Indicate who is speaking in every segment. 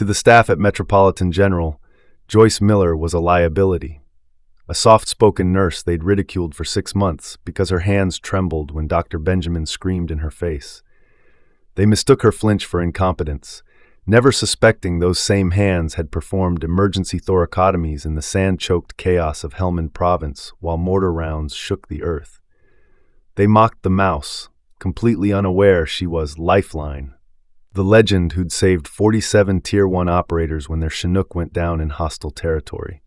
Speaker 1: To the staff at Metropolitan General, Joyce Miller was a liability. A soft-spoken nurse they'd ridiculed for 6 months because her hands trembled when Dr. Benjamin screamed in her face. They mistook her flinch for incompetence, never suspecting those same hands had performed emergency thoracotomies in the sand-choked chaos of Helmand Province while mortar rounds shook the earth. They mocked the mouse, completely unaware she was Lifeline, the legend who'd saved 47 Tier 1 operators when their Chinook went down in hostile territory.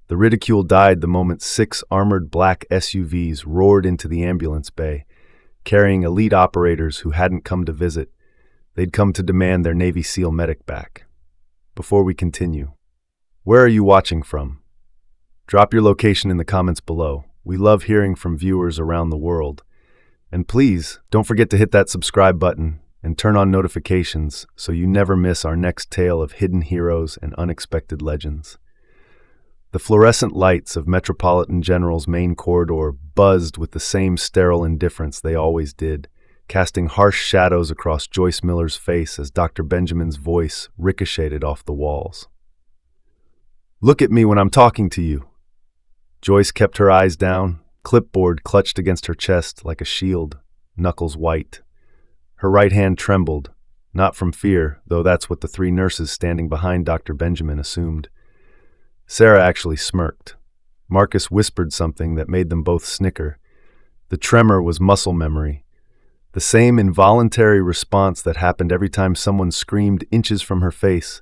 Speaker 1: The ridicule died the moment 6 armored black SUVs roared into the ambulance bay, carrying elite operators who hadn't come to visit. They'd come to demand their Navy SEAL medic back. Before we continue, where are you watching from? Drop your location in the comments below. We love hearing from viewers around the world. And please, don't forget to hit that subscribe button and turn on notifications so you never miss our next tale of hidden heroes and unexpected legends. The fluorescent lights of Metropolitan General's main corridor buzzed with the same sterile indifference they always did, casting harsh shadows across Joyce Miller's face as Dr. Benjamin's voice ricocheted off the walls. "Look at me when I'm talking to you." Joyce kept her eyes down, clipboard clutched against her chest like a shield, knuckles white. Her right hand trembled, not from fear, though that's what the 3 nurses standing behind Dr. Benjamin assumed. Sarah actually smirked. Marcus whispered something that made them both snicker. The tremor was muscle memory, the same involuntary response that happened every time someone screamed inches from her face,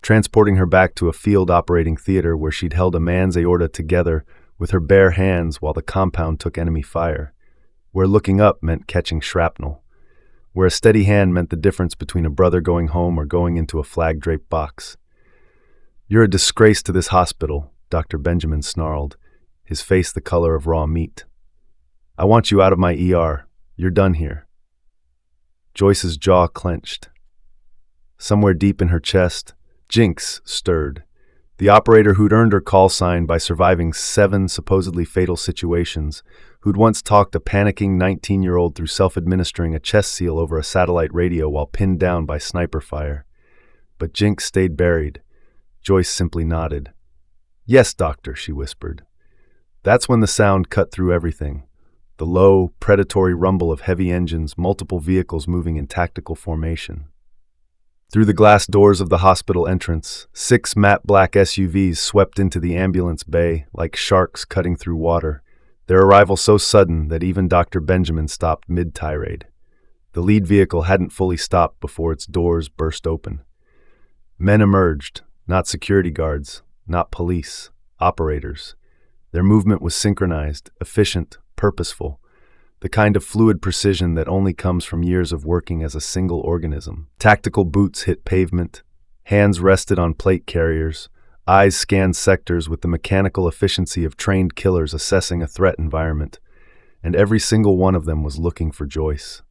Speaker 1: transporting her back to a field operating theater where she'd held a man's aorta together with her bare hands while the compound took enemy fire, where looking up meant catching shrapnel, where a steady hand meant the difference between a brother going home or going into a flag-draped box. "You're a disgrace to this hospital," Dr. Benjamin snarled, his face the color of raw meat. "I want you out of my ER. You're done here." Joyce's jaw clenched. Somewhere deep in her chest, Jinx stirred, the operator who'd earned her call sign by surviving 7 supposedly fatal situations, who'd once talked a panicking 19-year-old through self-administering a chest seal over a satellite radio while pinned down by sniper fire. But Jinx stayed buried. Joyce simply nodded. "Yes, doctor," she whispered. That's when the sound cut through everything. The low, predatory rumble of heavy engines, multiple vehicles moving in tactical formation. Through the glass doors of the hospital entrance, 6 matte black SUVs swept into the ambulance bay like sharks cutting through water, their arrival so sudden that even Dr. Benjamin stopped mid-tirade. The lead vehicle hadn't fully stopped before its doors burst open. Men emerged, not security guards, not police, operators. Their movement was synchronized, efficient, purposeful, the kind of fluid precision that only comes from years of working as a single organism. Tactical boots hit pavement, hands rested on plate carriers, eyes scanned sectors with the mechanical efficiency of trained killers assessing a threat environment, and every single one of them was looking for Joyce.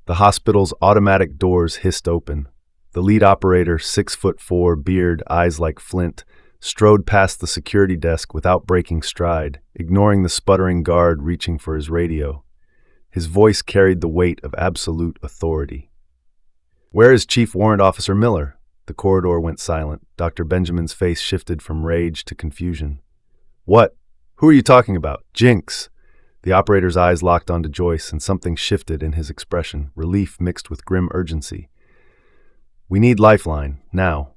Speaker 1: The hospital's automatic doors hissed open. The lead operator, 6'4", beard, eyes like flint, strode past the security desk without breaking stride, ignoring the sputtering guard reaching for his radio. His voice carried the weight of absolute authority. "Where is Chief Warrant Officer Miller?" The corridor went silent. Dr. Benjamin's face shifted from rage to confusion. "What? Who are you talking about?" "Jinx." The operator's eyes locked onto Joyce, and something shifted in his expression, relief mixed with grim urgency. "We need Lifeline, now."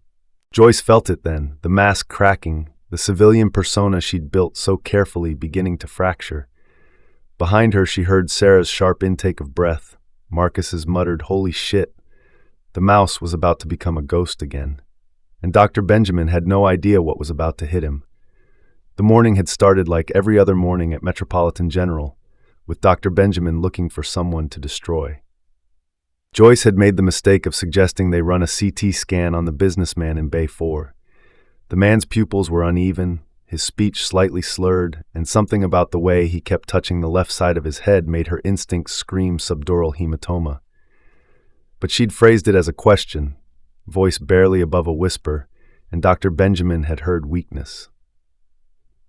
Speaker 1: Joyce felt it then, the mask cracking, the civilian persona she'd built so carefully beginning to fracture. Behind her she heard Sarah's sharp intake of breath, Marcus's muttered, "Holy shit." The mouse was about to become a ghost again. And Dr. Benjamin had no idea what was about to hit him. The morning had started like every other morning at Metropolitan General, with Dr. Benjamin looking for someone to destroy. Joyce had made the mistake of suggesting they run a CT scan on the businessman in Bay 4. The man's pupils were uneven, his speech slightly slurred, and something about the way he kept touching the left side of his head made her instincts scream subdural hematoma. But she'd phrased it as a question, voice barely above a whisper, and Dr. Benjamin had heard weakness.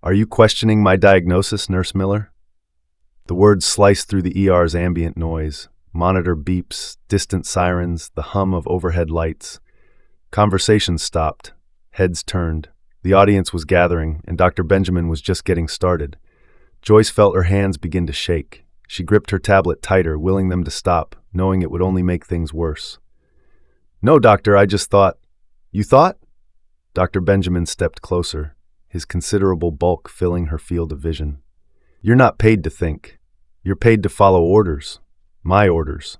Speaker 1: "Are you questioning my diagnosis, Nurse Miller?" The words sliced through the ER's ambient noise, monitor beeps, distant sirens, the hum of overhead lights. Conversations stopped. Heads turned. The audience was gathering, and Dr. Benjamin was just getting started. Joyce felt her hands begin to shake. She gripped her tablet tighter, willing them to stop, knowing it would only make things worse. "No, doctor, I just thought—" "You thought?" Dr. Benjamin stepped closer, his considerable bulk filling her field of vision. "You're not paid to think. You're paid to follow orders. My orders."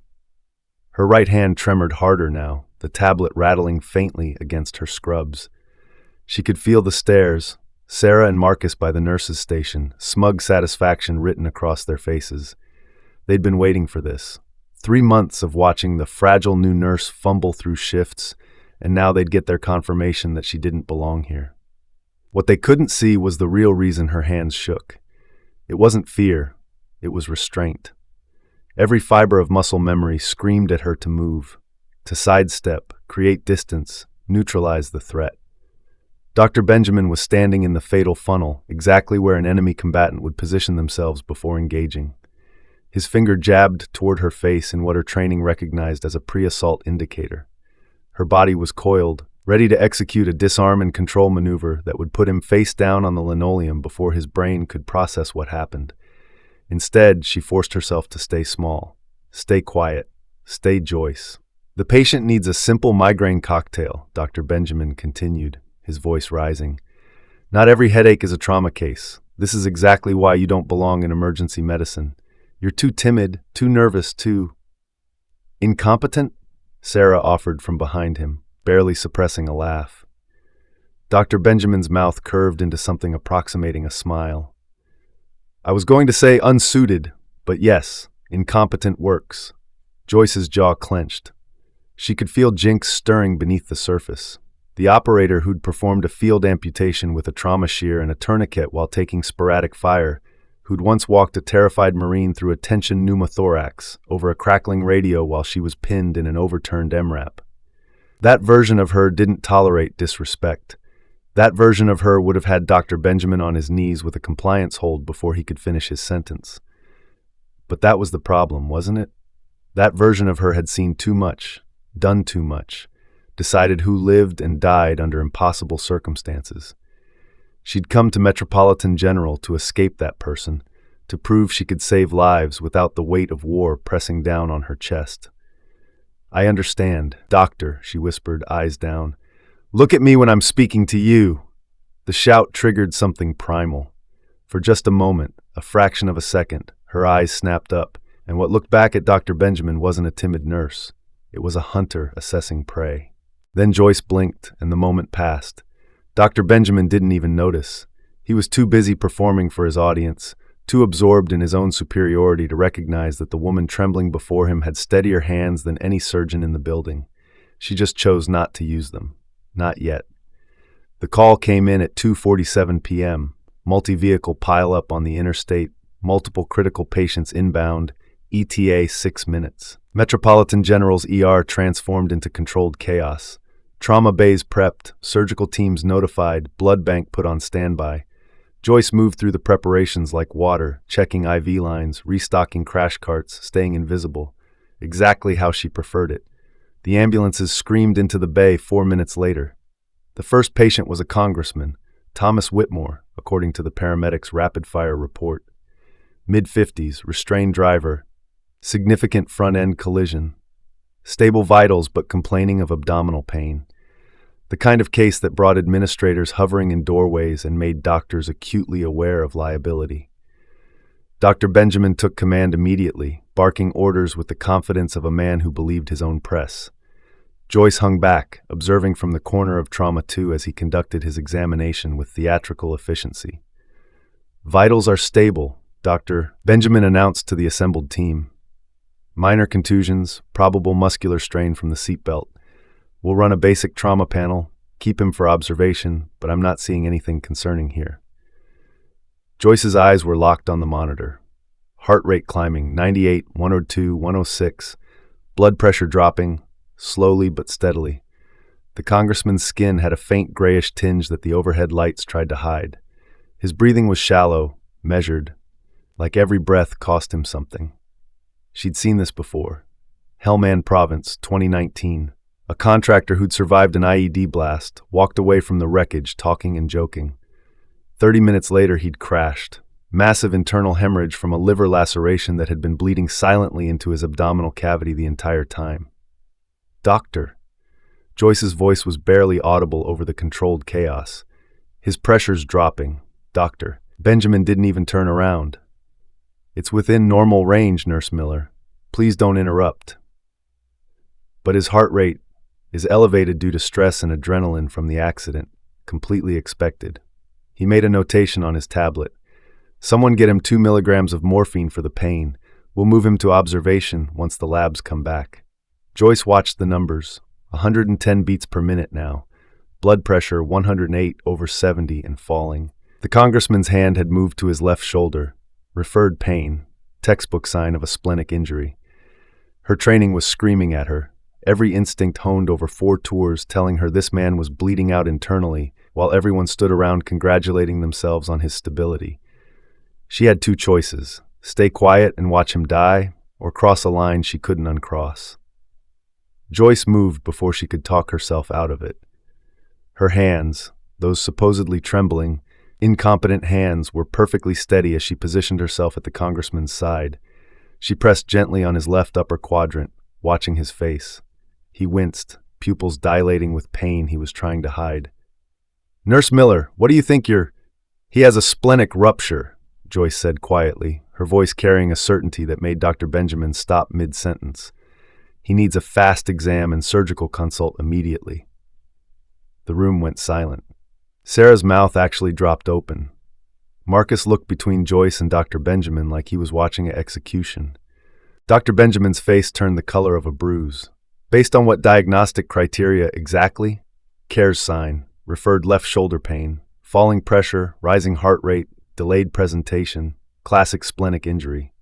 Speaker 1: Her right hand tremored harder now, the tablet rattling faintly against her scrubs. She could feel the stares, Sarah and Marcus by the nurse's station, smug satisfaction written across their faces. They'd been waiting for this. 3 months of watching the fragile new nurse fumble through shifts, and now they'd get their confirmation that she didn't belong here. What they couldn't see was the real reason her hands shook. It wasn't fear, it was restraint. Every fiber of muscle memory screamed at her to move, to sidestep, create distance, neutralize the threat. Dr. Benjamin was standing in the fatal funnel, exactly where an enemy combatant would position themselves before engaging. His finger jabbed toward her face in what her training recognized as a pre-assault indicator. Her body was coiled, ready to execute a disarm and control maneuver that would put him face down on the linoleum before his brain could process what happened. Instead, she forced herself to stay small, stay quiet, stay Joyce. "The patient needs a simple migraine cocktail," Dr. Benjamin continued, his voice rising. "Not every headache is a trauma case. This is exactly why you don't belong in emergency medicine. You're too timid, too nervous, too—" "Incompetent?" Sarah offered from behind him, barely suppressing a laugh. Dr. Benjamin's mouth curved into something approximating a smile. "I was going to say unsuited, but yes, incompetent works." Joyce's jaw clenched. She could feel Jinx stirring beneath the surface. The operator who'd performed a field amputation with a trauma shear and a tourniquet while taking sporadic fire, who'd once walked a terrified Marine through a tension pneumothorax over a crackling radio while she was pinned in an overturned MRAP. That version of her didn't tolerate disrespect. That version of her would have had Dr. Benjamin on his knees with a compliance hold before he could finish his sentence. But that was the problem, wasn't it? That version of her had seen too much, done too much, decided who lived and died under impossible circumstances. She'd come to Metropolitan General to escape that person, to prove she could save lives without the weight of war pressing down on her chest. "I understand, doctor," she whispered, eyes down. "Look at me when I'm speaking to you." The shout triggered something primal. For just a moment, a fraction of a second, her eyes snapped up, and what looked back at Dr. Benjamin wasn't a timid nurse. It was a hunter assessing prey. Then Joyce blinked, and the moment passed. Dr. Benjamin didn't even notice. He was too busy performing for his audience, too absorbed in his own superiority to recognize that the woman trembling before him had steadier hands than any surgeon in the building. She just chose not to use them. Not yet. The call came in at 2:47 p.m., multi-vehicle pileup on the interstate, multiple critical patients inbound, ETA 6 minutes. Metropolitan General's ER transformed into controlled chaos. Trauma bays prepped, surgical teams notified, blood bank put on standby. Joyce moved through the preparations like water, checking IV lines, restocking crash carts, staying invisible. Exactly how she preferred it. The ambulances screamed into the bay 4 minutes later. The first patient was a congressman, Thomas Whitmore, according to the paramedics' rapid-fire report. Mid-50s, restrained driver, significant front-end collision. Stable vitals but complaining of abdominal pain. The kind of case that brought administrators hovering in doorways and made doctors acutely aware of liability. Dr. Benjamin took command immediately, barking orders with the confidence of a man who believed his own press. Joyce hung back, observing from the corner of Trauma 2 as he conducted his examination with theatrical efficiency. "Vitals are stable," Dr. Benjamin announced to the assembled team. "Minor contusions, probable muscular strain from the seatbelt. We'll run a basic trauma panel, keep him for observation, but I'm not seeing anything concerning here." Joyce's eyes were locked on the monitor. Heart rate climbing, 98, 102, 106. Blood pressure dropping, slowly but steadily. The congressman's skin had a faint grayish tinge that the overhead lights tried to hide. His breathing was shallow, measured, like every breath cost him something. She'd seen this before. Helmand Province, 2019. A contractor who'd survived an IED blast walked away from the wreckage talking and joking. 30 minutes later, he'd crashed. Massive internal hemorrhage from a liver laceration that had been bleeding silently into his abdominal cavity the entire time. Doctor. Joyce's voice was barely audible over the controlled chaos. His pressures dropping. Doctor. Benjamin didn't even turn around. It's within normal range, Nurse Miller. Please don't interrupt. But his heart rate is elevated due to stress and adrenaline from the accident, completely expected. He made a notation on his tablet. Someone get him 2 milligrams of morphine for the pain. We'll move him to observation once the labs come back. Joyce watched the numbers. 110 beats per minute now. Blood pressure 108/70 and falling. The congressman's hand had moved to his left shoulder. Referred pain. Textbook sign of a splenic injury. Her training was screaming at her. Every instinct honed over 4 tours telling her this man was bleeding out internally, while everyone stood around congratulating themselves on his stability. She had 2 choices: stay quiet and watch him die, or cross a line she couldn't uncross. Joyce moved before she could talk herself out of it. Her hands, those supposedly trembling, incompetent hands, were perfectly steady as she positioned herself at the congressman's side. She pressed gently on his left upper quadrant, watching his face. He winced, pupils dilating with pain he was trying to hide. Nurse Miller, what do you think you're— He has a splenic rupture, Joyce said quietly, her voice carrying a certainty that made Dr. Benjamin stop mid-sentence. He needs a fast exam and surgical consult immediately. The room went silent. Sarah's mouth actually dropped open. Marcus looked between Joyce and Dr. Benjamin like he was watching an execution. Dr. Benjamin's face turned the color of a bruise. Based on what diagnostic criteria exactly? CARES sign, referred left shoulder pain, falling pressure, rising heart rate, delayed presentation, classic splenic injury.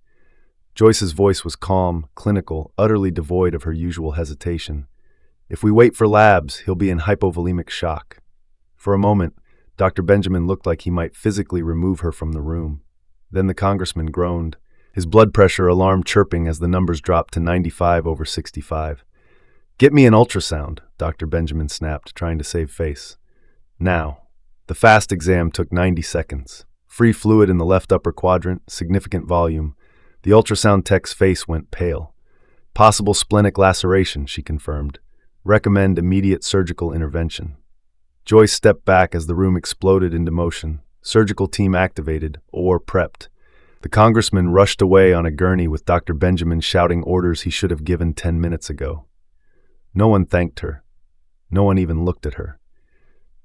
Speaker 1: Joyce's voice was calm, clinical, utterly devoid of her usual hesitation. If we wait for labs, he'll be in hypovolemic shock. For a moment, Dr. Benjamin looked like he might physically remove her from the room. Then the congressman groaned, his blood pressure alarm chirping as the numbers dropped to 95/65. Get me an ultrasound, Dr. Benjamin snapped, trying to save face. Now. The fast exam took 90 seconds. Free fluid in the left upper quadrant, significant volume. The ultrasound tech's face went pale. Possible splenic laceration, she confirmed. Recommend immediate surgical intervention. Joyce stepped back as the room exploded into motion. Surgical team activated, or prepped. The congressman rushed away on a gurney with Dr. Benjamin shouting orders he should have given 10 minutes ago. No one thanked her. No one even looked at her.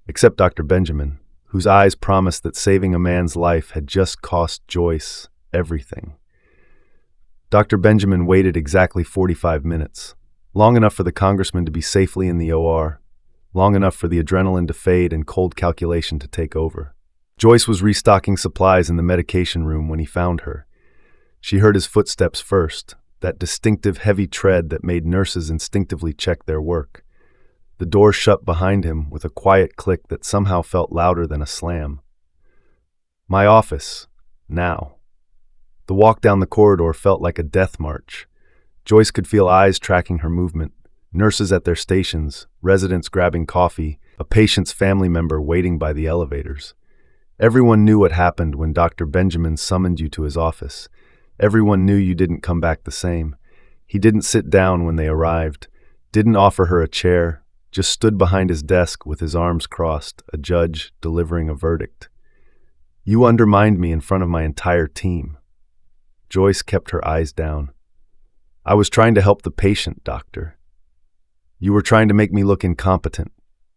Speaker 1: Except Dr. Benjamin, whose eyes promised that saving a man's life had just cost Joyce everything. Dr. Benjamin waited exactly 45 minutes, long enough for the congressman to be safely in the OR, long enough for the adrenaline to fade and cold calculation to take over. Joyce was restocking supplies in the medication room when he found her. She heard his footsteps first, that distinctive heavy tread that made nurses instinctively check their work. The door shut behind him with a quiet click that somehow felt louder than a slam. My office. Now. The walk down the corridor felt like a death march. Joyce could feel eyes tracking her movement, nurses at their stations, residents grabbing coffee, a patient's family member waiting by the elevators. Everyone knew what happened when Dr. Benjamin summoned you to his office. Everyone knew you didn't come back the same. He didn't sit down when they arrived, didn't offer her a chair, just stood behind his desk with his arms crossed, a judge delivering a verdict. You undermined me in front of my entire team. Joyce kept her eyes down. I was trying to help the patient, doctor. You were trying to make me look incompetent.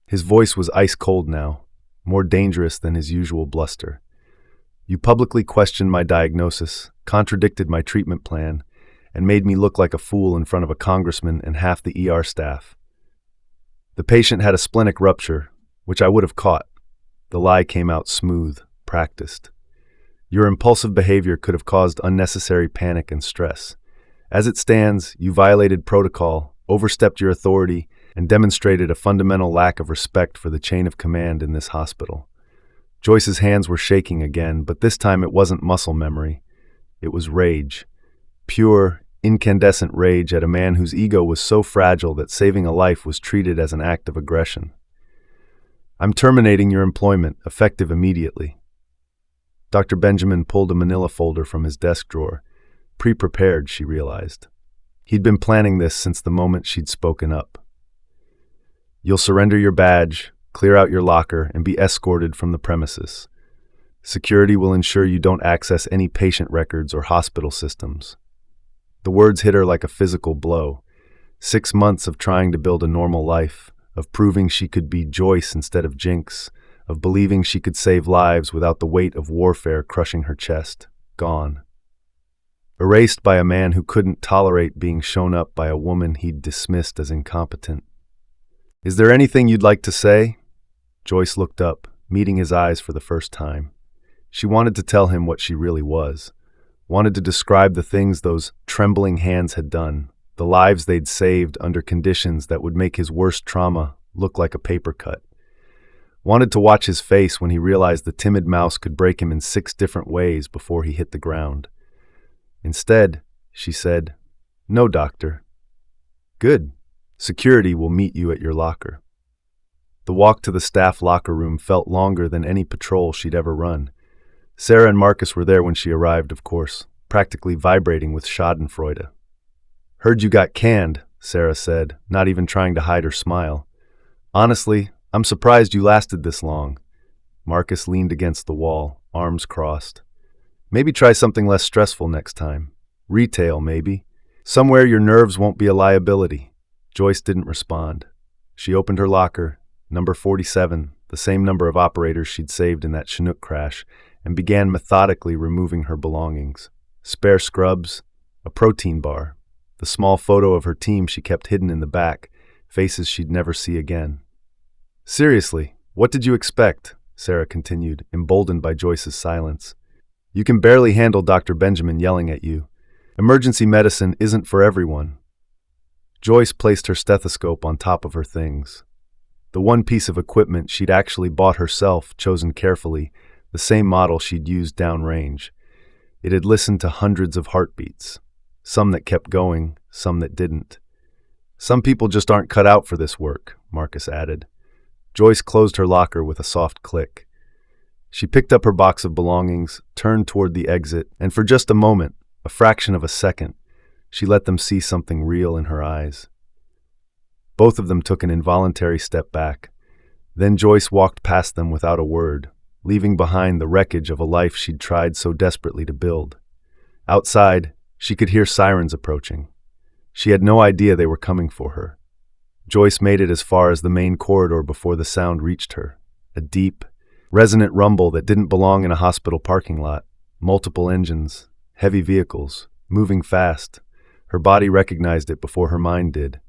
Speaker 1: His voice was ice cold now, more dangerous than his usual bluster. You publicly questioned my diagnosis, contradicted my treatment plan, and made me look like a fool in front of a congressman and half the ER staff. The patient had a splenic rupture, which I would have caught. The lie came out smooth, practiced. Your impulsive behavior could have caused unnecessary panic and stress. As it stands, you violated protocol, overstepped your authority, and demonstrated a fundamental lack of respect for the chain of command in this hospital. Joyce's hands were shaking again, but this time it wasn't muscle memory. It was rage. Pure, incandescent rage at a man whose ego was so fragile that saving a life was treated as an act of aggression. "I'm terminating your employment, effective immediately." Dr. Benjamin pulled a manila folder from his desk drawer. Pre-prepared, she realized. He'd been planning this since the moment she'd spoken up. "You'll surrender your badge, clear out your locker, and be escorted from the premises. Security will ensure you don't access any patient records or hospital systems." The words hit her like a physical blow. 6 months of trying to build a normal life, of proving she could be Joyce instead of Jinx, of believing she could save lives without the weight of warfare crushing her chest, gone. Erased by a man who couldn't tolerate being shown up by a woman he'd dismissed as incompetent. "Is there anything you'd like to say?" Joyce looked up, meeting his eyes for the first time. She wanted to tell him what she really was, wanted to describe the things those trembling hands had done, the lives they'd saved under conditions that would make his worst trauma look like a paper cut. Wanted to watch his face when he realized the timid mouse could break him in 6 different ways before he hit the ground. Instead, she said, "No, doctor." "Good. Security will meet you at your locker." The walk to the staff locker room felt longer than any patrol she'd ever run. Sarah and Marcus were there when she arrived, of course, practically vibrating with schadenfreude. "Heard you got canned," Sarah said, not even trying to hide her smile. "Honestly, I'm surprised you lasted this long." Marcus leaned against the wall, arms crossed. "Maybe try something less stressful next time. Retail, maybe. Somewhere your nerves won't be a liability." Joyce didn't respond. She opened her locker, number 47, the same number of operators she'd saved in that Chinook crash, and began methodically removing her belongings. Spare scrubs, a protein bar, the small photo of her team she kept hidden in the back, faces she'd never see again. "Seriously, what did you expect?" Sarah continued, emboldened by Joyce's silence. "You can barely handle Dr. Benjamin yelling at you. Emergency medicine isn't for everyone." Joyce placed her stethoscope on top of her things. The one piece of equipment she'd actually bought herself, chosen carefully, the same model she'd used downrange. It had listened to hundreds of heartbeats, some that kept going, some that didn't. "Some people just aren't cut out for this work," Marcus added. Joyce closed her locker with a soft click. She picked up her box of belongings, turned toward the exit, and for just a moment, a fraction of a second, she let them see something real in her eyes. Both of them took an involuntary step back. Then Joyce walked past them without a word, leaving behind the wreckage of a life she'd tried so desperately to build. Outside, she could hear sirens approaching. She had no idea they were coming for her. Joyce made it as far as the main corridor before the sound reached her. A deep, resonant rumble that didn't belong in a hospital parking lot. Multiple engines, heavy vehicles, moving fast. Her body recognized it before her mind did.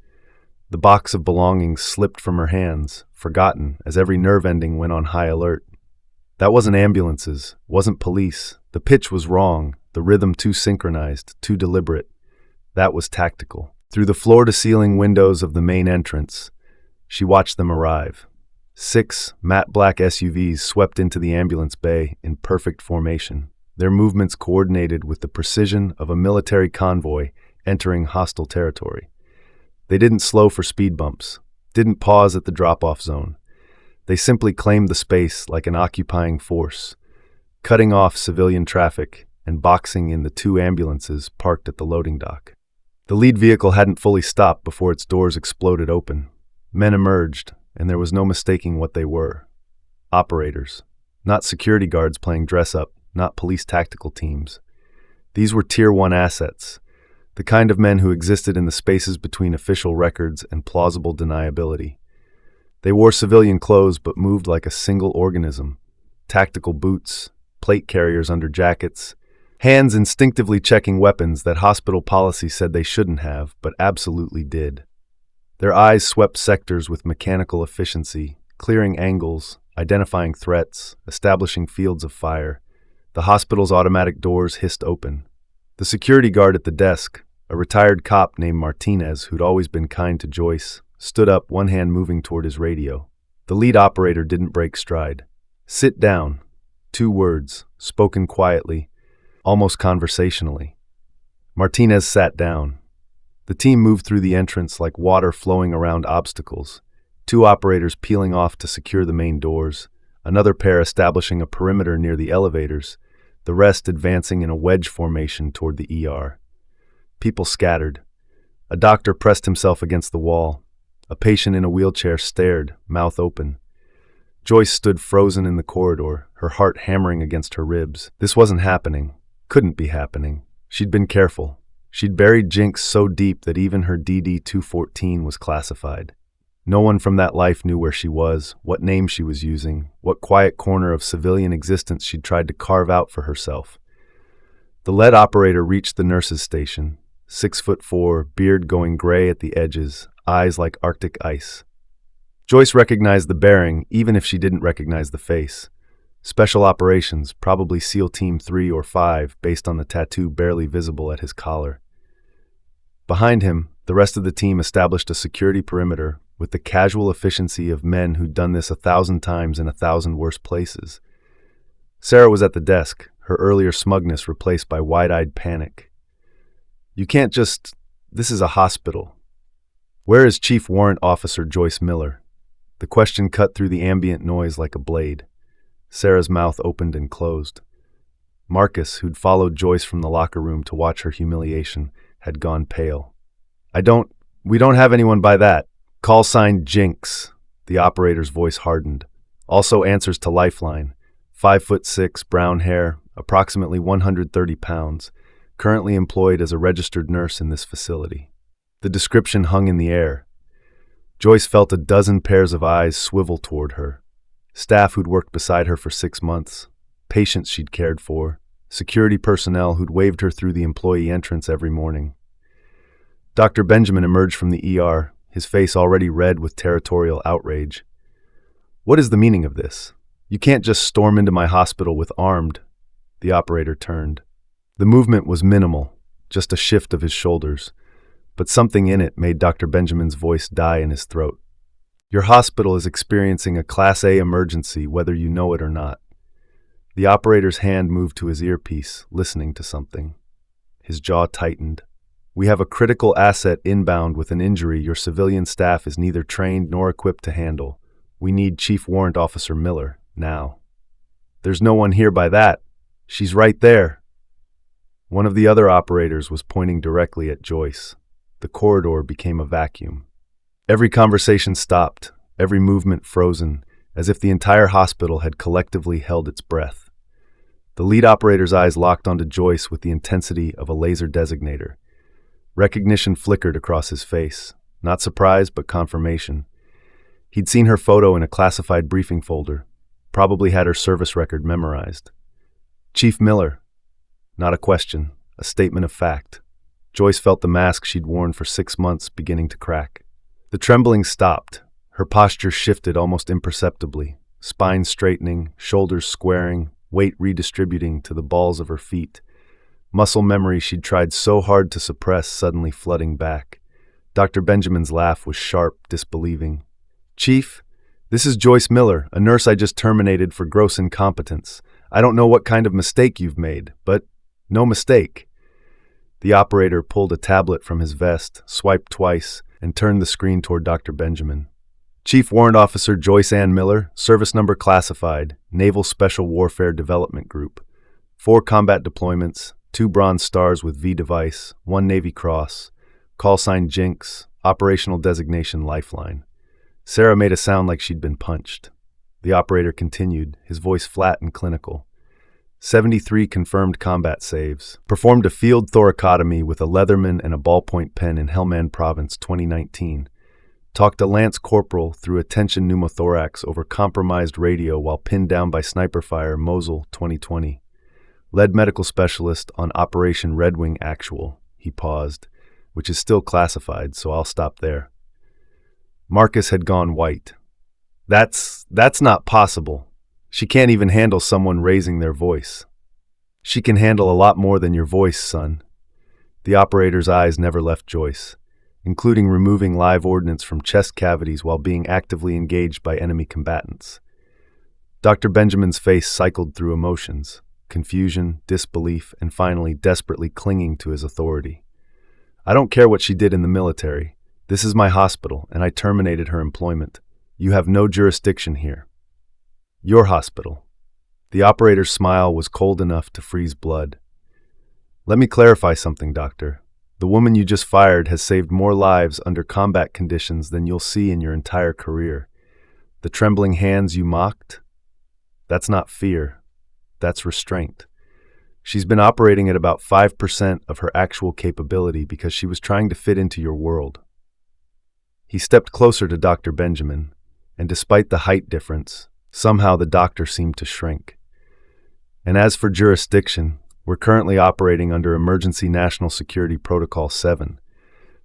Speaker 1: The box of belongings slipped from her hands, forgotten, as every nerve ending went on high alert. That wasn't ambulances, wasn't police. The pitch was wrong, the rhythm too synchronized, too deliberate. That was tactical. Through the floor-to-ceiling windows of the main entrance, she watched them arrive. 6 matte black SUVs swept into the ambulance bay in perfect formation, their movements coordinated with the precision of a military convoy entering hostile territory. They didn't slow for speed bumps, didn't pause at the drop-off zone. They simply claimed the space like an occupying force, cutting off civilian traffic and boxing in the 2 ambulances parked at the loading dock. The lead vehicle hadn't fully stopped before its doors exploded open. Men emerged, and there was no mistaking what they were. Operators. Not security guards playing dress-up, not police tactical teams. These were Tier 1 assets, the kind of men who existed in the spaces between official records and plausible deniability. They wore civilian clothes but moved like a single organism. Tactical boots, plate carriers under jackets, hands instinctively checking weapons that hospital policy said they shouldn't have, but absolutely did. Their eyes swept sectors with mechanical efficiency, clearing angles, identifying threats, establishing fields of fire. The hospital's automatic doors hissed open. The security guard at the desk, a retired cop named Martinez who'd always been kind to Joyce, stood up, one hand moving toward his radio. The lead operator didn't break stride. "Sit down." 2 words, spoken quietly, almost conversationally. Martinez sat down. The team moved through the entrance like water flowing around obstacles, two operators peeling off to secure the main doors, another pair establishing a perimeter near the elevators, the rest advancing in a wedge formation toward the ER. People scattered. A doctor pressed himself against the wall. A patient in a wheelchair stared, mouth open. Joyce stood frozen in the corridor, her heart hammering against her ribs. This wasn't happening. Couldn't be happening. She'd been careful. She'd buried Jinx so deep that even her DD-214 was classified. No one from that life knew where she was, what name she was using, what quiet corner of civilian existence she'd tried to carve out for herself. The lead operator reached the nurse's station, 6'4", beard going gray at the edges, eyes like Arctic ice. Joyce recognized the bearing, even if she didn't recognize the face. Special operations, probably SEAL Team 3 or 5, based on the tattoo barely visible at his collar. Behind him, the rest of the team established a security perimeter with the casual efficiency of men who'd done this 1,000 times in 1,000 worse places. Sarah was at the desk, her earlier smugness replaced by wide-eyed panic. "You can't just... This is a hospital. Where is Chief Warrant Officer Joyce Miller?" The question cut through the ambient noise like a blade. Sarah's mouth opened and closed. Marcus, who'd followed Joyce from the locker room to watch her humiliation, had gone pale. We don't have anyone by that. Call sign Jinx." The operator's voice hardened. "Also answers to Lifeline. 5'6", brown hair, approximately 130 pounds, currently employed as a registered nurse in this facility." The description hung in the air. Joyce felt a dozen pairs of eyes swivel toward her. Staff who'd worked beside her for 6 months, patients she'd cared for, security personnel who'd waved her through the employee entrance every morning. Dr. Benjamin emerged from the ER, his face already red with territorial outrage. "What is the meaning of this? You can't just storm into my hospital with armed." The operator turned. The movement was minimal, just a shift of his shoulders, but something in it made Dr. Benjamin's voice die in his throat. "Your hospital is experiencing a Class A emergency, whether you know it or not." The operator's hand moved to his earpiece, listening to something. His jaw tightened. "We have a critical asset inbound with an injury your civilian staff is neither trained nor equipped to handle. We need Chief Warrant Officer Miller, now." "There's no one here by that. She's right there." One of the other operators was pointing directly at Joyce. The corridor became a vacuum. Every conversation stopped, every movement frozen, as if the entire hospital had collectively held its breath. The lead operator's eyes locked onto Joyce with the intensity of a laser designator. Recognition flickered across his face, not surprise but confirmation. He'd seen her photo in a classified briefing folder, probably had her service record memorized. "Chief Miller." Not a question, a statement of fact. Joyce felt the mask she'd worn for 6 months beginning to crack. The trembling stopped. Her posture shifted almost imperceptibly, spine straightening, shoulders squaring, weight redistributing to the balls of her feet. Muscle memory she'd tried so hard to suppress suddenly flooding back. Dr. Benjamin's laugh was sharp, disbelieving. "Chief, this is Joyce Miller, a nurse I just terminated for gross incompetence. I don't know what kind of mistake you've made, but no mistake." The operator pulled a tablet from his vest, swiped twice, and turned the screen toward Dr. Benjamin. "Chief Warrant Officer Joyce Ann Miller, service number classified, Naval Special Warfare Development Group. 4 combat deployments, 2 Bronze Stars with V device, 1 Navy Cross. Call sign Jinx, operational designation Lifeline." Sarah made a sound like she'd been punched. The operator continued, his voice flat and clinical. 73 confirmed combat saves. Performed a field thoracotomy with a Leatherman and a ballpoint pen in Helmand Province 2019. Talked to Lance Corporal through a tension pneumothorax over compromised radio while pinned down by sniper fire Mosul 2020. Led medical specialist on Operation Red Wing Actual. He paused, which is still classified, so I'll stop there. Marcus had gone white. That's not possible. She can't even handle someone raising their voice." "She can handle a lot more than your voice, son." The operator's eyes never left Joyce, including removing live ordnance from chest cavities while being actively engaged by enemy combatants. Dr. Benjamin's face cycled through emotions. confusion, disbelief, and finally desperately clinging to his authority. "I don't care what she did in the military. This is my hospital, and I terminated her employment. You have no jurisdiction here." "Your hospital." The operator's smile was cold enough to freeze blood. "Let me clarify something, Doctor. The woman you just fired has saved more lives under combat conditions than you'll see in your entire career. The trembling hands you mocked? That's not fear. That's restraint. She's been operating at about 5% of her actual capability because she was trying to fit into your world." He stepped closer to Dr. Benjamin, and despite the height difference, somehow the doctor seemed to shrink. "And as for jurisdiction, we're currently operating under Emergency National Security Protocol 7,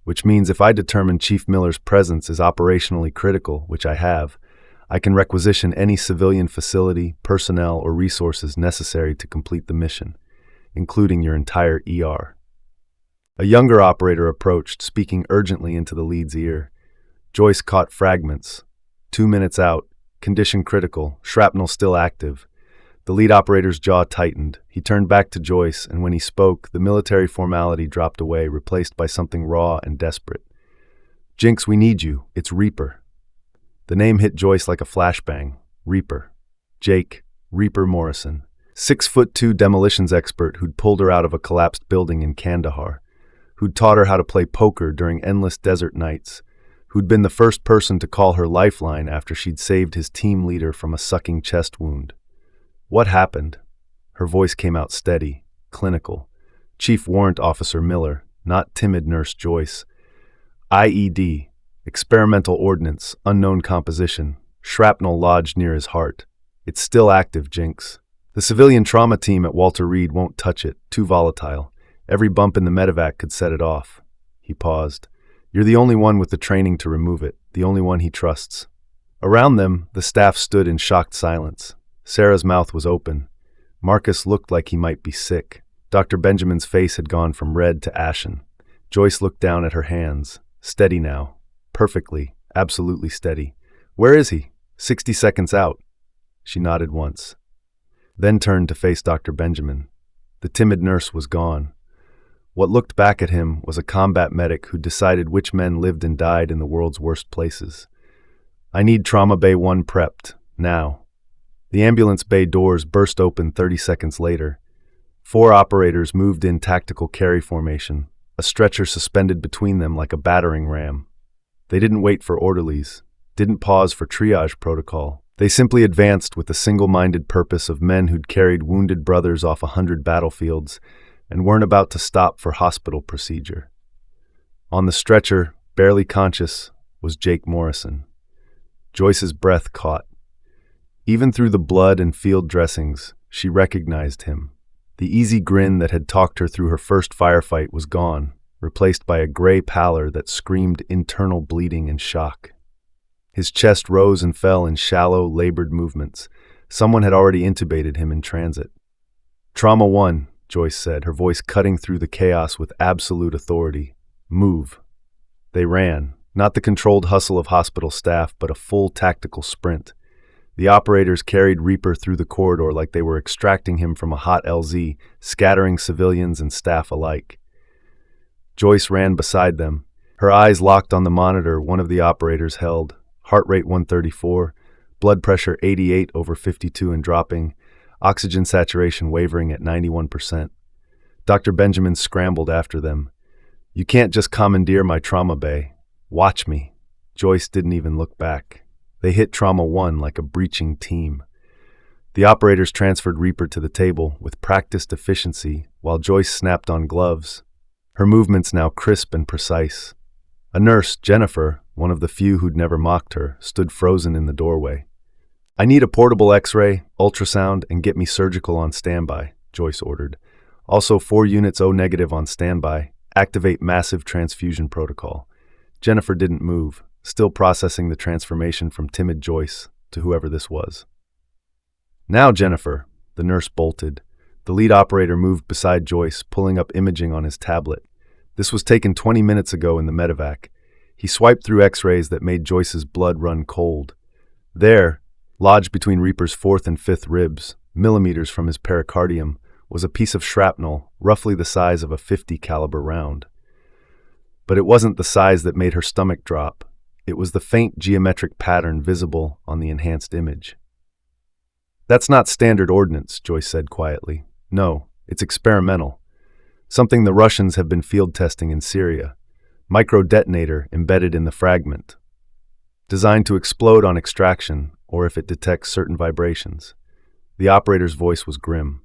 Speaker 1: which means if I determine Chief Miller's presence is operationally critical, which I have, I can requisition any civilian facility, personnel, or resources necessary to complete the mission, including your entire ER." A younger operator approached, speaking urgently into the lead's ear. Joyce caught fragments. 2 minutes out, condition critical, shrapnel still active. The lead operator's jaw tightened. He turned back to Joyce, and when he spoke, the military formality dropped away, replaced by something raw and desperate. "Jinx, we need you. It's Reaper." The name hit Joyce like a flashbang. Reaper. Jake Reaper Morrison. 6'2" demolitions expert who'd pulled her out of a collapsed building in Kandahar, who'd taught her how to play poker during endless desert nights, who'd been the first person to call her lifeline after she'd saved his team leader from a sucking chest wound. "What happened?" Her voice came out steady, clinical. "Chief Warrant Officer Miller, not timid Nurse Joyce. IED, experimental ordnance, unknown composition, shrapnel lodged near his heart. It's still active, Jinx. The civilian trauma team at Walter Reed won't touch it, too volatile. Every bump in the medevac could set it off." He paused. "You're the only one with the training to remove it, the only one he trusts." Around them, the staff stood in shocked silence. Sarah's mouth was open. Marcus looked like he might be sick. Dr. Benjamin's face had gone from red to ashen. Joyce looked down at her hands. Steady now. Perfectly, absolutely steady. "Where is he?" 60 seconds out." She nodded once, then turned to face Dr. Benjamin. The timid nurse was gone. What looked back at him was a combat medic who decided which men lived and died in the world's worst places. "I need Trauma Bay 1 prepped, now." The ambulance bay doors burst open 30 seconds later. 4 operators moved in tactical carry formation, a stretcher suspended between them like a battering ram. They didn't wait for orderlies, didn't pause for triage protocol. They simply advanced with the single-minded purpose of men who'd carried wounded brothers off 100 battlefields and weren't about to stop for hospital procedure. On the stretcher, barely conscious, was Jake Morrison. Joyce's breath caught. Even through the blood and field dressings, she recognized him. The easy grin that had talked her through her first firefight was gone, replaced by a gray pallor that screamed internal bleeding and shock. His chest rose and fell in shallow, labored movements. Someone had already intubated him in transit. "Trauma 1, Joyce said, her voice cutting through the chaos with absolute authority. "Move." They ran, not the controlled hustle of hospital staff, but a full tactical sprint. The operators carried Reaper through the corridor like they were extracting him from a hot LZ, scattering civilians and staff alike. Joyce ran beside them. Her eyes locked on the monitor one of the operators held. Heart rate 134, blood pressure 88/52 and dropping, oxygen saturation wavering at 91%. Dr. Benjamin scrambled after them. "You can't just commandeer my trauma bay. Watch me." Joyce didn't even look back. They hit Trauma 1 like a breaching team. The operators transferred Reaper to the table with practiced efficiency while Joyce snapped on gloves, her movements now crisp and precise. A nurse, Jennifer, one of the few who'd never mocked her, stood frozen in the doorway. "I need a portable X-ray, ultrasound, and get me surgical on standby," Joyce ordered. "Also 4 units O- on standby. Activate massive transfusion protocol." Jennifer didn't move, still processing the transformation from timid Joyce to whoever this was. "Now, Jennifer," the nurse bolted. The lead operator moved beside Joyce, pulling up imaging on his tablet. This was taken 20 minutes ago in the medevac. He swiped through X-rays that made Joyce's blood run cold. There, lodged between Reaper's 4th and 5th ribs, millimeters from his pericardium, was a piece of shrapnel, roughly the size of a .50 caliber round. But it wasn't the size that made her stomach drop. It was the faint geometric pattern visible on the enhanced image. "That's not standard ordnance," Joyce said quietly. "No, it's experimental. Something the Russians have been field testing in Syria. Micro-detonator embedded in the fragment. Designed to explode on extraction, or if it detects certain vibrations." The operator's voice was grim.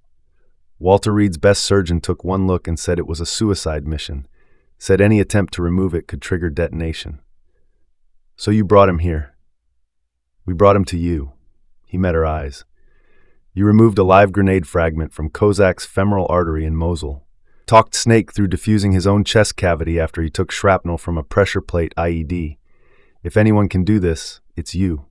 Speaker 1: "Walter Reed's best surgeon took one look and said it was a suicide mission. Said any attempt to remove it could trigger detonation." "So you brought him here?" "We brought him to you." He met her eyes. "You removed a live grenade fragment from Kozak's femoral artery in Mosul. Talked snake through diffusing his own chest cavity after he took shrapnel from a pressure plate IED. If anyone can do this, it's you."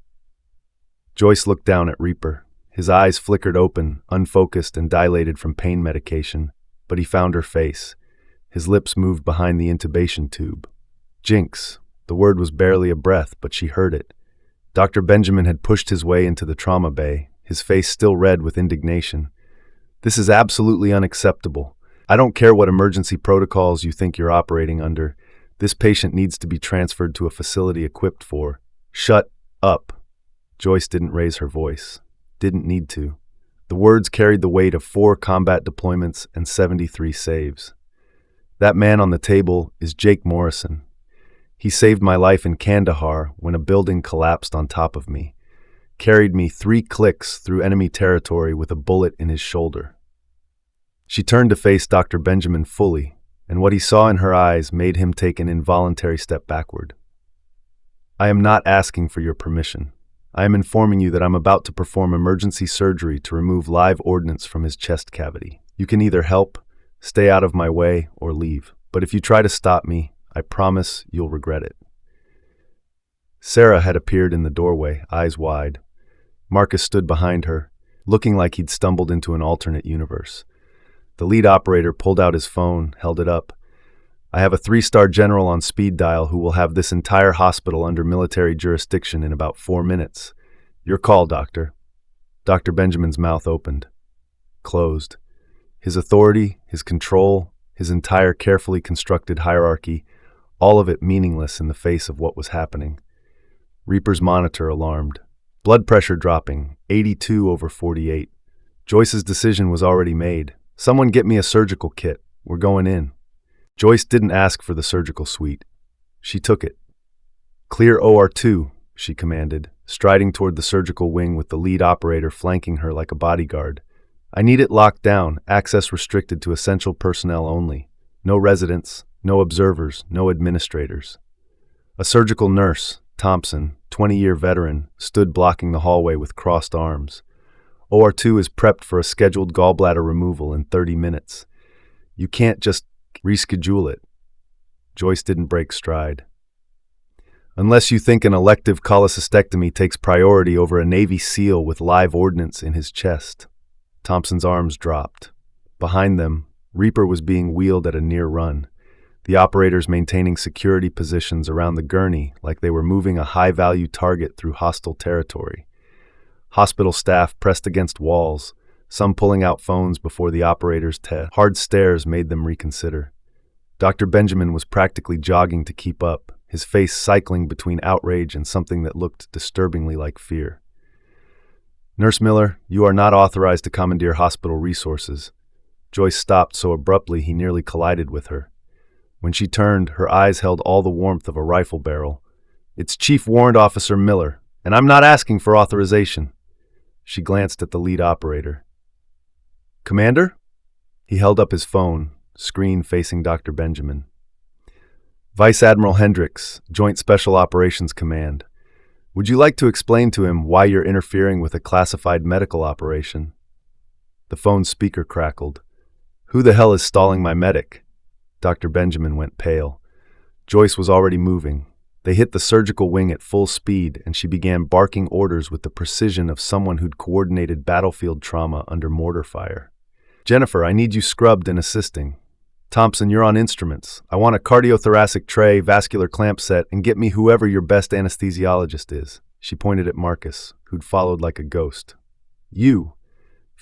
Speaker 1: Joyce looked down at Reaper. His eyes flickered open, unfocused and dilated from pain medication, but he found her face. His lips moved behind the intubation tube. "Jinx." The word was barely a breath, but she heard it. Dr. Benjamin had pushed his way into the trauma bay, his face still red with indignation. "This is absolutely unacceptable. I don't care what emergency protocols you think you're operating under. This patient needs to be transferred to a facility equipped for—" "Shut up." Joyce didn't raise her voice. Didn't need to. The words carried the weight of 4 combat deployments and 73 saves. "That man on the table is Jake Morrison. He saved my life in Kandahar when a building collapsed on top of me. Carried me 3 clicks through enemy territory with a bullet in his shoulder." She turned to face Dr. Benjamin fully, and what he saw in her eyes made him take an involuntary step backward. "I am not asking for your permission. I am informing you that I'm about to perform emergency surgery to remove live ordnance from his chest cavity. You can either help, stay out of my way, or leave. But if you try to stop me, I promise you'll regret it." Sarah had appeared in the doorway, eyes wide. Marcus stood behind her, looking like he'd stumbled into an alternate universe. The lead operator pulled out his phone, held it up. "I have a 3-star general on speed dial who will have this entire hospital under military jurisdiction in about 4 minutes. Your call, doctor." Dr. Benjamin's mouth opened. Closed. His authority, his control, his entire carefully constructed hierarchy, all of it meaningless in the face of what was happening. Reaper's monitor alarmed. Blood pressure dropping, 82/48. Joyce's decision was already made. "Someone get me a surgical kit. We're going in." Joyce didn't ask for the surgical suite. She took it. "Clear OR2, she commanded, striding toward the surgical wing with the lead operator flanking her like a bodyguard. "I need it locked down, access restricted to essential personnel only. No residents, no observers, no administrators." A surgical nurse, Thompson, 20-year veteran, stood blocking the hallway with crossed arms. "OR2 is prepped for a scheduled gallbladder removal in 30 minutes. You can't just reschedule it." Joyce didn't break stride. "Unless you think an elective cholecystectomy takes priority over a Navy SEAL with live ordnance in his chest." Thompson's arms dropped. Behind them, Reaper was being wheeled at a near run, the operators maintaining security positions around the gurney like they were moving a high-value target through hostile territory. Hospital staff pressed against walls, some pulling out phones before the operator's hard stares made them reconsider. Dr. Benjamin was practically jogging to keep up, his face cycling between outrage and something that looked disturbingly like fear. "Nurse Miller, you are not authorized to commandeer hospital resources." Joyce stopped so abruptly he nearly collided with her. When she turned, her eyes held all the warmth of a rifle barrel. "It's Chief Warrant Officer Miller, and I'm not asking for authorization." She glanced at the lead operator. "Commander?" He held up his phone, screen facing Dr. Benjamin. "Vice Admiral Hendricks, Joint Special Operations Command. Would you like to explain to him why you're interfering with a classified medical operation?" The phone's speaker crackled. "Who the hell is stalling my medic?" Dr. Benjamin went pale. Joyce was already moving. They hit the surgical wing at full speed, and she began barking orders with the precision of someone who'd coordinated battlefield trauma under mortar fire. "Jennifer, I need you scrubbed and assisting. Thompson, you're on instruments. I want a cardiothoracic tray, vascular clamp set, and get me whoever your best anesthesiologist is." She pointed at Marcus, who'd followed like a ghost. "You,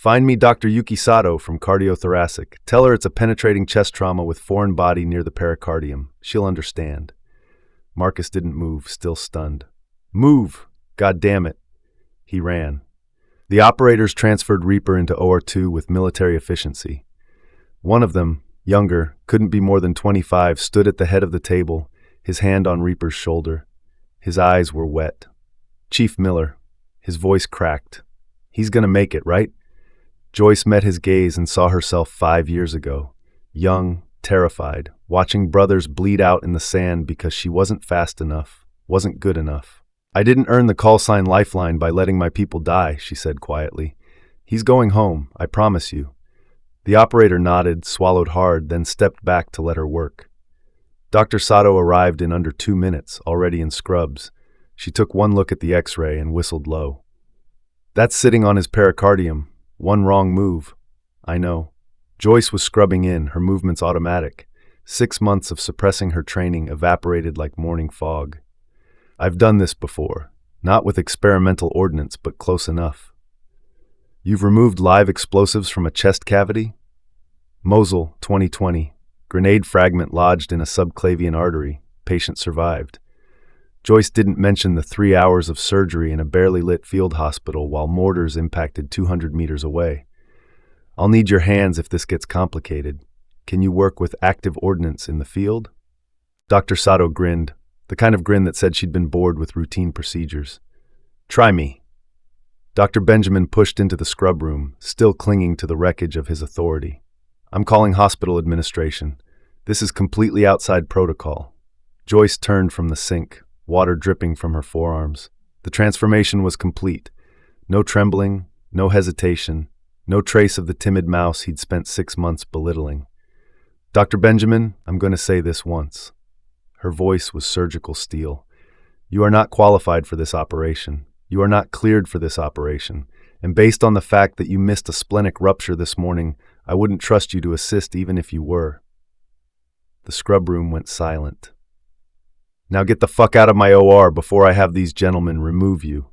Speaker 1: Find me Dr. Yuki Sato from cardiothoracic. Tell her it's a penetrating chest trauma with foreign body near the pericardium. She'll understand. Marcus didn't move, still stunned. Move! God damn it. He ran. The operators transferred Reaper into OR2 with military efficiency. One of them, younger, couldn't be more than 25, stood at the head of the table, his hand on Reaper's shoulder. His eyes were wet. Chief Miller. His voice cracked. He's gonna make it, right? Joyce met his gaze and saw herself 5 years ago. Young, terrified, watching brothers bleed out in the sand because she wasn't fast enough, wasn't good enough. I didn't earn the call sign Lifeline by letting my people die, she said quietly. He's going home, I promise you. The operator nodded, swallowed hard, then stepped back to let her work. Dr. Sato arrived in under 2 minutes, already in scrubs. She took one look at the X-ray and whistled low. That's sitting on his pericardium. One wrong move. I know. Joyce was scrubbing in, her movements automatic. 6 months of suppressing her training evaporated like morning fog. I've done this before. Not with experimental ordnance, but close enough. You've removed live explosives from a chest cavity? Mosul, 2020. Grenade fragment lodged in a subclavian artery. Patient survived. Joyce didn't mention the 3 hours of surgery in a barely lit field hospital while mortars impacted 200 meters away. I'll need your hands if this gets complicated. Can you work with active ordnance in the field? Dr. Sato grinned, the kind of grin that said she'd been bored with routine procedures. Try me. Dr. Benjamin pushed into the scrub room, still clinging to the wreckage of his authority. I'm calling hospital administration. This is completely outside protocol. Joyce turned from the sink, water dripping from her forearms. The transformation was complete. No trembling, no hesitation, no trace of the timid mouse he'd spent 6 months belittling. Dr. Benjamin, I'm going to say this once. Her voice was surgical steel. You are not qualified for this operation. You are not cleared for this operation. And based on the fact that you missed a splenic rupture this morning, I wouldn't trust you to assist even if you were. The scrub room went silent. Now get the fuck out of my OR before I have these gentlemen remove you.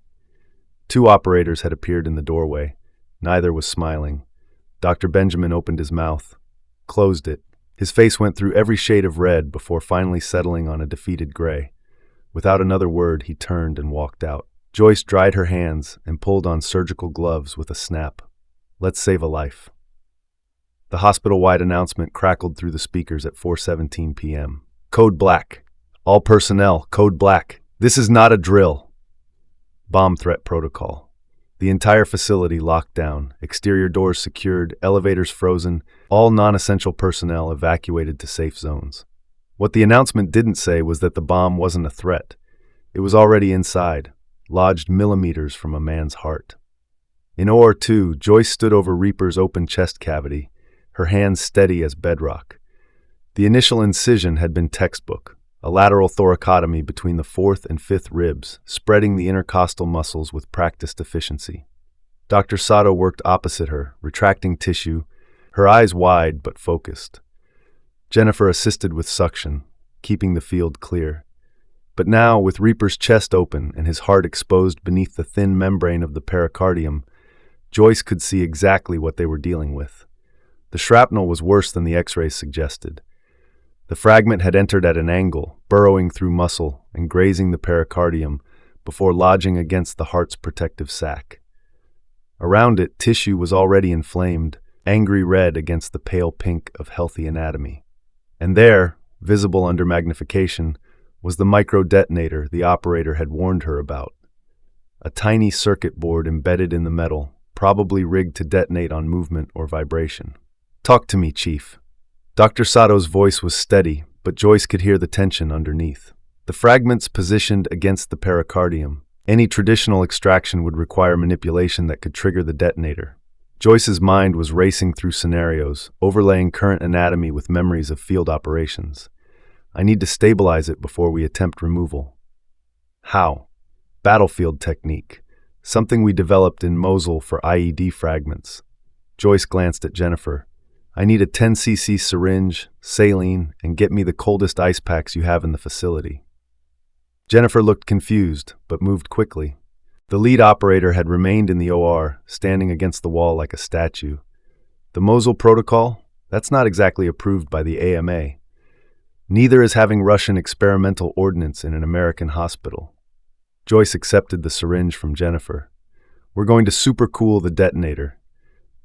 Speaker 1: 2 operators had appeared in the doorway. Neither was smiling. Dr. Benjamin opened his mouth, closed it. His face went through every shade of red before finally settling on a defeated gray. Without another word, he turned and walked out. Joyce dried her hands and pulled on surgical gloves with a snap. Let's save a life. The hospital-wide announcement crackled through the speakers at 4:17 p.m. Code Black. All personnel, Code Black. This is not a drill. Bomb threat protocol. The entire facility locked down, exterior doors secured, elevators frozen, all non-essential personnel evacuated to safe zones. What the announcement didn't say was that the bomb wasn't a threat. It was already inside, lodged millimeters from a man's heart. In OR2, Joyce stood over Reaper's open chest cavity, her hands steady as bedrock. The initial incision had been textbook. A lateral thoracotomy between the 4th and 5th ribs, spreading the intercostal muscles with practiced efficiency. Dr. Sato worked opposite her, retracting tissue, her eyes wide but focused. Jennifer assisted with suction, keeping the field clear. But now, with Reaper's chest open and his heart exposed beneath the thin membrane of the pericardium, Joyce could see exactly what they were dealing with. The shrapnel was worse than the X-rays suggested. The fragment had entered at an angle, burrowing through muscle and grazing the pericardium before lodging against the heart's protective sac. Around it, tissue was already inflamed, angry red against the pale pink of healthy anatomy. And there, visible under magnification, was the micro-detonator the operator had warned her about. A tiny circuit board embedded in the metal, probably rigged to detonate on movement or vibration. Talk to me, Chief. Dr. Sato's voice was steady, but Joyce could hear the tension underneath. The fragments positioned against the pericardium. Any traditional extraction would require manipulation that could trigger the detonator. Joyce's mind was racing through scenarios, overlaying current anatomy with memories of field operations. I need to stabilize it before we attempt removal. How? Battlefield technique. Something we developed in Mosul for IED fragments. Joyce glanced at Jennifer. I need a 10cc syringe, saline, and get me the coldest ice packs you have in the facility. Jennifer looked confused, but moved quickly. The lead operator had remained in the OR, standing against the wall like a statue. The Mosul Protocol? That's not exactly approved by the AMA. Neither is having Russian experimental ordnance in an American hospital. Joyce accepted the syringe from Jennifer. We're going to supercool the detonator.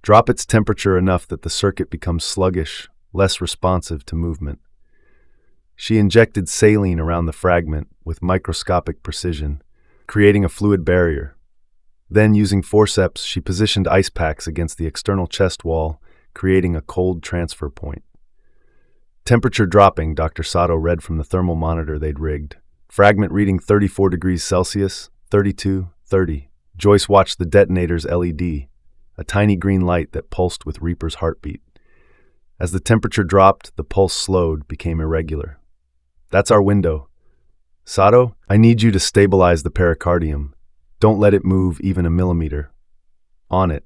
Speaker 1: Drop its temperature enough that the circuit becomes sluggish, less responsive to movement. She injected saline around the fragment with microscopic precision, creating a fluid barrier. Then, using forceps, she positioned ice packs against the external chest wall, creating a cold transfer point. Temperature dropping, Dr. Sato read from the thermal monitor they'd rigged. Fragment reading 34 degrees Celsius, 32, 30. Joyce watched the detonator's LED, a tiny green light that pulsed with Reaper's heartbeat. As the temperature dropped, the pulse slowed, became irregular. That's our window. Sato, I need you to stabilize the pericardium. Don't let it move even a millimeter. On it.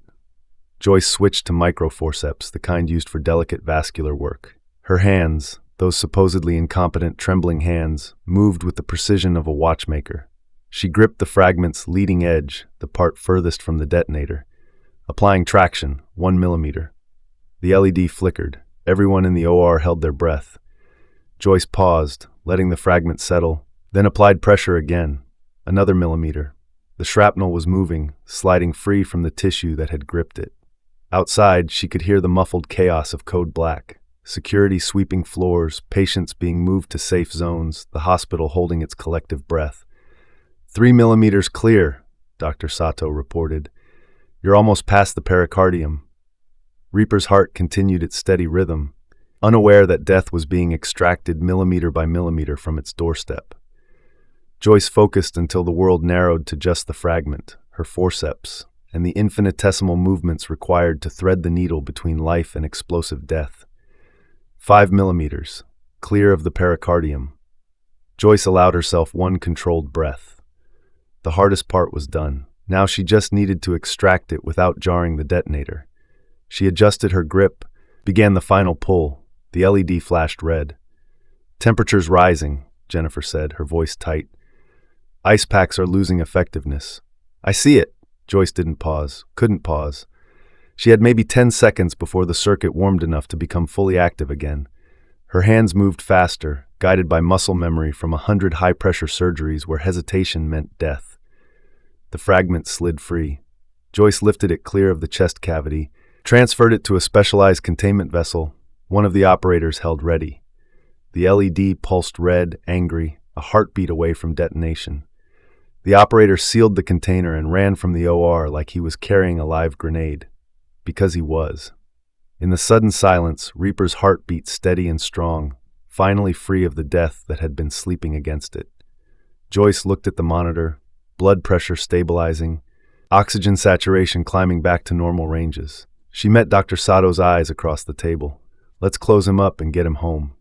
Speaker 1: Joyce switched to microforceps, the kind used for delicate vascular work. Her hands, those supposedly incompetent, trembling hands, moved with the precision of a watchmaker. She gripped the fragment's leading edge, the part furthest from the detonator, applying traction, 1 millimeter. The LED flickered. Everyone in the OR held their breath. Joyce paused, letting the fragment settle, then applied pressure again, another millimeter. The shrapnel was moving, sliding free from the tissue that had gripped it. Outside, she could hear the muffled chaos of Code Black. Security sweeping floors, patients being moved to safe zones, the hospital holding its collective breath. 3 millimeters clear, Dr. Sato reported. You're almost past the pericardium. Reaper's heart continued its steady rhythm, unaware that death was being extracted millimeter by millimeter from its doorstep. Joyce focused until the world narrowed to just the fragment, her forceps, and the infinitesimal movements required to thread the needle between life and explosive death. 5 millimeters, clear of the pericardium. Joyce allowed herself one controlled breath. The hardest part was done. Now she just needed to extract it without jarring the detonator. She adjusted her grip, began the final pull. The LED flashed red. Temperature's rising, Jennifer said, her voice tight. Ice packs are losing effectiveness. I see it. Joyce couldn't pause. She had maybe 10 seconds before the circuit warmed enough to become fully active again. Her hands moved faster, guided by muscle memory from 100 high-pressure surgeries where hesitation meant death. The fragment slid free. Joyce lifted it clear of the chest cavity, transferred it to a specialized containment vessel. One of the operators held ready. The LED pulsed red, angry, a heartbeat away from detonation. The operator sealed the container and ran from the OR like he was carrying a live grenade. Because he was. In the sudden silence, Reaper's heart beat steady and strong, finally free of the death that had been sleeping against it. Joyce looked at the monitor, blood pressure stabilizing, oxygen saturation climbing back to normal ranges. She met Dr. Sato's eyes across the table. Let's close him up and get him home.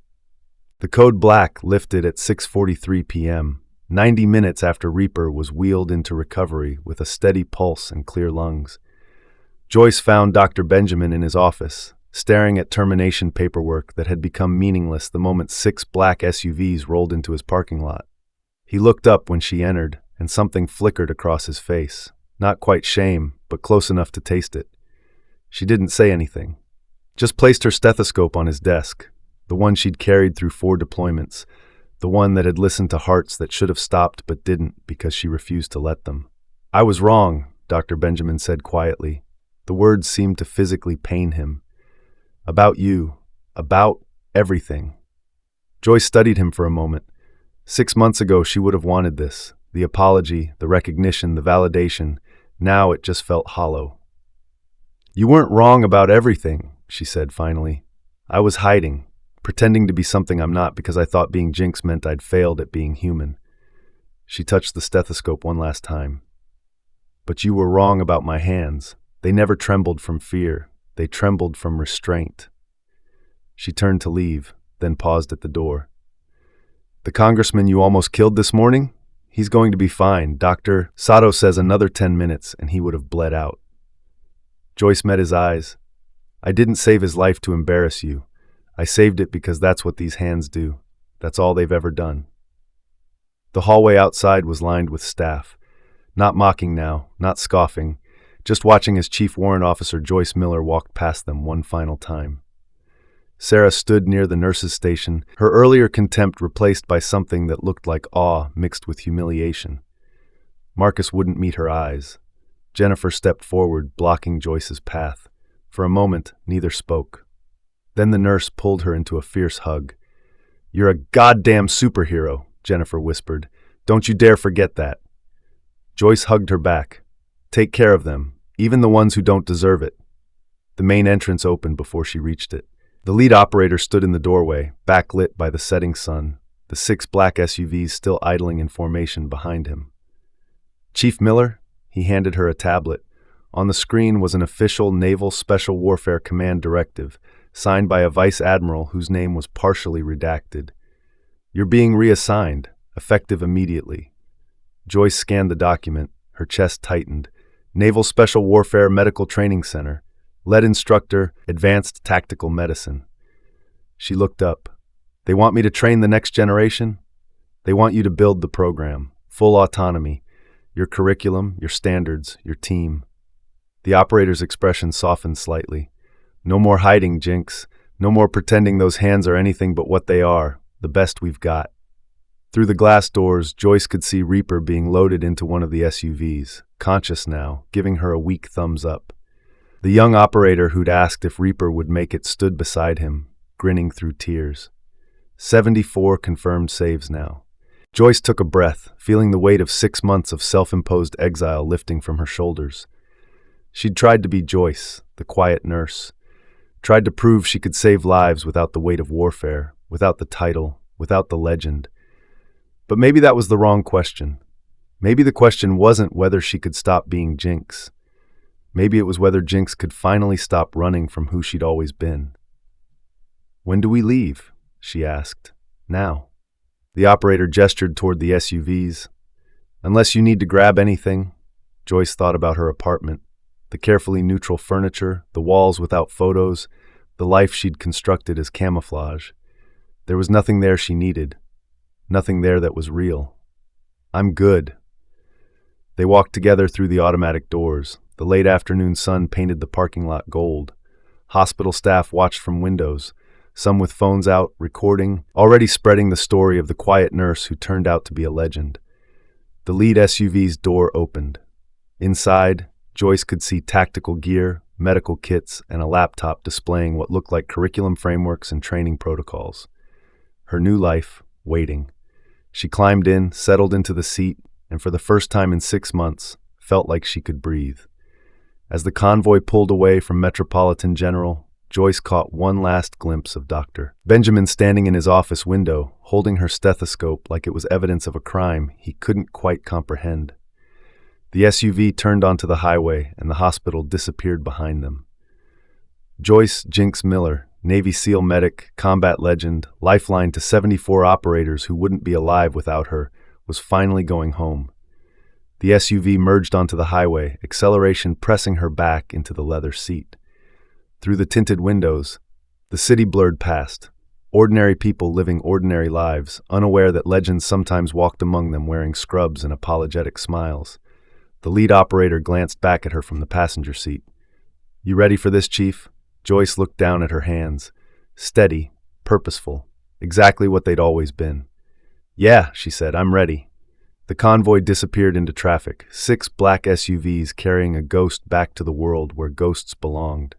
Speaker 1: The code black lifted at 6:43 p.m., 90 minutes after Reaper was wheeled into recovery with a steady pulse and clear lungs. Joyce found Dr. Benjamin in his office, staring at termination paperwork that had become meaningless the moment 6 black SUVs rolled into his parking lot. He looked up when she entered, and something flickered across his face. Not quite shame, but close enough to taste it. She didn't say anything. Just placed her stethoscope on his desk, the one she'd carried through 4 deployments, the one that had listened to hearts that should have stopped but didn't because she refused to let them. I was wrong, Dr. Benjamin said quietly. The words seemed to physically pain him. About you. About everything. Joyce studied him for a moment. 6 months ago she would have wanted this. The apology, the recognition, the validation. Now it just felt hollow. You weren't wrong about everything, she said finally. I was hiding, pretending to be something I'm not because I thought being Jinx meant I'd failed at being human. She touched the stethoscope one last time. But you were wrong about my hands. They never trembled from fear. They trembled from restraint. She turned to leave, then paused at the door. The congressman you almost killed this morning? He's going to be fine. Dr. Sato says another 10 minutes and he would have bled out. Joyce met his eyes. I didn't save his life to embarrass you. I saved it because that's what these hands do. That's all they've ever done. The hallway outside was lined with staff. Not mocking now, not scoffing, just watching as Chief Warrant Officer Joyce Miller walked past them one final time. Sarah stood near the nurse's station, her earlier contempt replaced by something that looked like awe mixed with humiliation. Marcus wouldn't meet her eyes. Jennifer stepped forward, blocking Joyce's path. For a moment, neither spoke. Then the nurse pulled her into a fierce hug. "You're a goddamn superhero," Jennifer whispered. "Don't you dare forget that." Joyce hugged her back. "Take care of them, even the ones who don't deserve it." The main entrance opened before she reached it. The lead operator stood in the doorway, backlit by the setting sun, the 6 black SUVs still idling in formation behind him. "Chief Miller?" He handed her a tablet. On the screen was an official Naval Special Warfare Command directive, signed by a vice admiral whose name was partially redacted. "You're being reassigned, effective immediately." Joyce scanned the document, her chest tightened. Naval Special Warfare Medical Training Center. Lead instructor, Advanced Tactical Medicine. She looked up. "They want me to train the next generation?" "They want you to build the program. Full autonomy. Your curriculum, your standards, your team." The operator's expression softened slightly. "No more hiding, Jinx. No more pretending those hands are anything but what they are, the best we've got." Through the glass doors, Joyce could see Reaper being loaded into one of the SUVs, conscious now, giving her a weak thumbs up. The young operator who'd asked if Reaper would make it stood beside him, grinning through tears. 74 confirmed saves now. Joyce took a breath, feeling the weight of 6 months of self-imposed exile lifting from her shoulders. She'd tried to be Joyce, the quiet nurse. Tried to prove she could save lives without the weight of warfare, without the title, without the legend. But maybe that was the wrong question. Maybe the question wasn't whether she could stop being Jinx. Maybe it was whether Jinx could finally stop running from who she'd always been. "When do we leave?" she asked. "Now." The operator gestured toward the SUVs. "Unless you need to grab anything." Joyce thought about her apartment. The carefully neutral furniture, the walls without photos, the life she'd constructed as camouflage. There was nothing there she needed. Nothing there that was real. "I'm good." They walked together through the automatic doors. The late afternoon sun painted the parking lot gold. Hospital staff watched from windows, some with phones out, recording, already spreading the story of the quiet nurse who turned out to be a legend. The lead SUV's door opened. Inside, Joyce could see tactical gear, medical kits, and a laptop displaying what looked like curriculum frameworks and training protocols. Her new life, waiting. She climbed in, settled into the seat, and for the first time in 6 months, felt like she could breathe. As the convoy pulled away from Metropolitan General, Joyce caught one last glimpse of Dr. Benjamin standing in his office window, holding her stethoscope like it was evidence of a crime he couldn't quite comprehend. The SUV turned onto the highway, and the hospital disappeared behind them. Joyce Jinx Miller, Navy SEAL medic, combat legend, lifeline to 74 operators who wouldn't be alive without her, was finally going home. The SUV merged onto the highway, acceleration pressing her back into the leather seat. Through the tinted windows, the city blurred past. Ordinary people living ordinary lives, unaware that legends sometimes walked among them wearing scrubs and apologetic smiles. The lead operator glanced back at her from the passenger seat. "You ready for this, Chief?" Joyce looked down at her hands. Steady, purposeful, exactly what they'd always been. "Yeah," she said, "I'm ready." The convoy disappeared into traffic, 6 black SUVs carrying a ghost back to the world where ghosts belonged.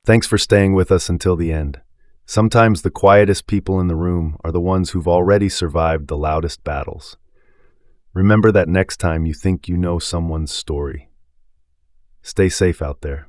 Speaker 1: Thanks for staying with us until the end. Sometimes the quietest people in the room are the ones who've already survived the loudest battles. Remember that next time you think you know someone's story. Stay safe out there.